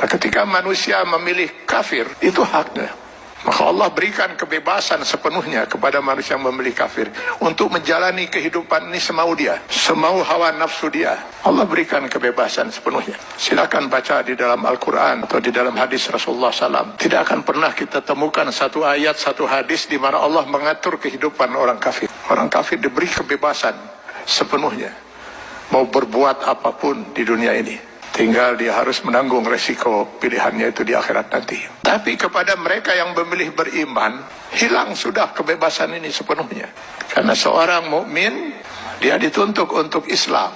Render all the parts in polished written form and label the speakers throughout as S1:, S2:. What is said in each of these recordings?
S1: Nah, ketika manusia memilih kafir, itu haknya. Maka Allah berikan kebebasan sepenuhnya kepada manusia yang memilih kafir untuk menjalani kehidupan ini semau dia, semau hawa nafsu dia. Allah berikan kebebasan sepenuhnya. Silakan baca di dalam Al-Quran atau di dalam hadis Rasulullah SAW. Tidak akan pernah kita temukan satu ayat, satu hadis di mana Allah mengatur kehidupan orang kafir. Orang kafir diberi kebebasan sepenuhnya, mau berbuat apapun di dunia ini. Tinggal dia harus menanggung resiko pilihannya itu di akhirat nanti. Tapi kepada mereka yang memilih beriman, hilang sudah kebebasan ini sepenuhnya. Karena seorang mukmin dia dituntut untuk Islam.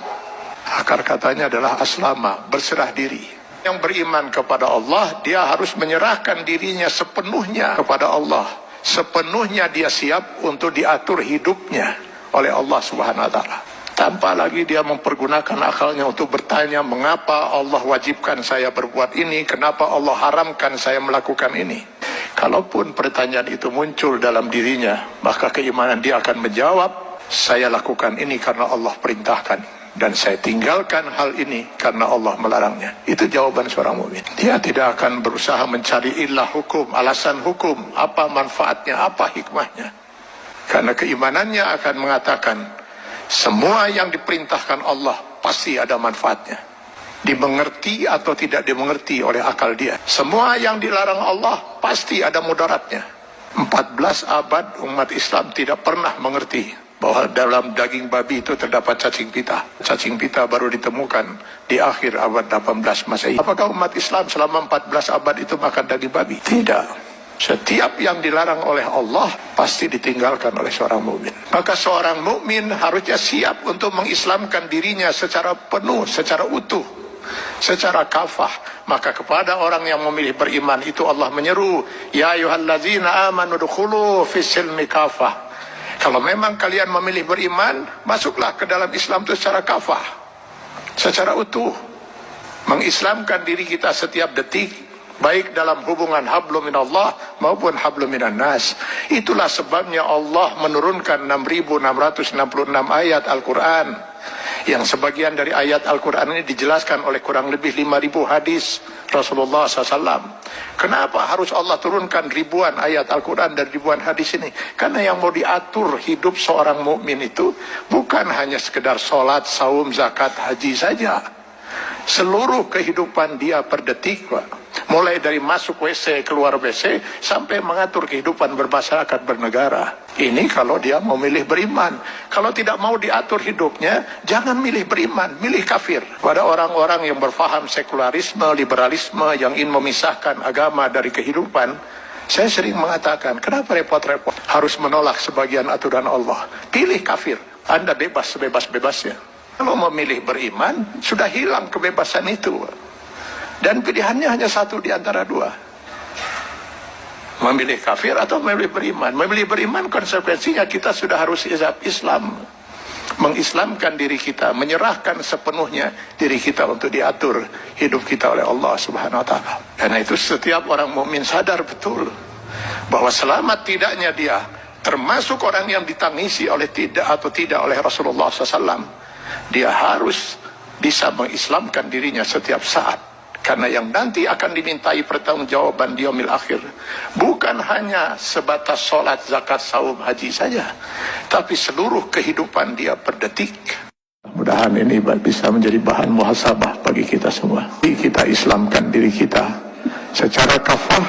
S1: Akar katanya adalah aslama, berserah diri. Yang beriman kepada Allah, dia harus menyerahkan dirinya sepenuhnya kepada Allah. Sepenuhnya dia siap untuk diatur hidupnya oleh Allah Subhanahu wa Ta'ala. Tanpa lagi dia mempergunakan akalnya untuk bertanya, mengapa Allah wajibkan saya berbuat ini, kenapa Allah haramkan saya melakukan ini. Kalaupun pertanyaan itu muncul dalam dirinya, maka keimanan dia akan menjawab, saya lakukan ini karena Allah perintahkan, dan saya tinggalkan hal ini karena Allah melarangnya. Itu jawaban seorang mukmin. Dia tidak akan berusaha mencari ilah hukum, alasan hukum, apa manfaatnya, apa hikmahnya. Karena keimanannya akan mengatakan, semua yang diperintahkan Allah pasti ada manfaatnya. Dimengerti atau tidak dimengerti oleh akal dia. Semua yang dilarang Allah pasti ada mudaratnya. 14 abad umat Islam tidak pernah mengerti bahwa dalam daging babi itu terdapat cacing pita. Cacing pita baru ditemukan di akhir abad 18 Masehi. Apakah umat Islam selama 14 abad itu makan daging babi? Tidak. Setiap yang dilarang oleh Allah pasti ditinggalkan oleh seorang mukmin. Maka seorang mukmin harusnya siap untuk mengislamkan dirinya secara penuh, secara utuh, secara kafah. Maka kepada orang yang memilih beriman itu Allah menyeru, ya ayyuhallazina amanu dukhulu fis-silmi kafah. Kalau memang kalian memilih beriman, masuklah ke dalam Islam itu secara kafah, secara utuh. Mengislamkan diri kita setiap detik, baik dalam hubungan hablum minallah maupun hablum minan nas. Itulah sebabnya Allah menurunkan 6.666 ayat Al-Quran, yang sebagian dari ayat Al-Quran ini dijelaskan oleh kurang lebih 5.000 hadis Rasulullah SAW. Kenapa harus Allah turunkan ribuan ayat Al-Quran dan ribuan hadis ini? Karena yang mau diatur hidup seorang mukmin itu bukan hanya sekedar sholat, saum, zakat, haji saja. Seluruh kehidupan dia per detik, Pak. Mulai dari masuk WC, keluar WC, sampai mengatur kehidupan bermasyarakat, bernegara. Ini kalau dia mau milih beriman. Kalau tidak mau diatur hidupnya, jangan milih beriman, milih kafir. Pada orang-orang yang berfaham sekularisme, liberalisme, yang ingin memisahkan agama dari kehidupan, saya sering mengatakan, kenapa repot-repot harus menolak sebagian aturan Allah? Pilih kafir, Anda bebas sebebas-bebasnya. Kalau memilih beriman, sudah hilang kebebasan itu. Dan pilihannya hanya satu di antara dua. Memilih kafir atau memilih beriman. Memilih beriman konsekuensinya kita sudah harus Islam. Mengislamkan diri kita, menyerahkan sepenuhnya diri kita untuk diatur hidup kita oleh Allah Subhanahu wa Ta'ala. Karena itu setiap orang mukmin sadar betul bahwa selamat tidaknya dia termasuk orang yang ditangisi oleh tidak oleh Rasulullah SAW. Dia harus bisa mengislamkan dirinya setiap saat. Karena yang nanti akan dimintai pertanggungjawaban di yaumil akhir bukan hanya sebatas sholat, zakat, saum, haji saja, tapi seluruh kehidupan dia per detik. Mudah-mudahan ini bisa menjadi bahan muhasabah bagi kita semua. Kita islamkan diri kita secara kafah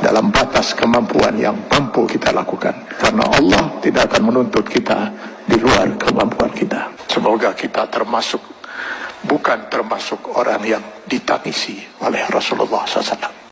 S1: dalam batas kemampuan yang mampu kita lakukan. Karena Allah tidak akan menuntut kita di luar kemampuan kita. Semoga kita bukan termasuk orang yang ditangisi oleh Rasulullah SAW.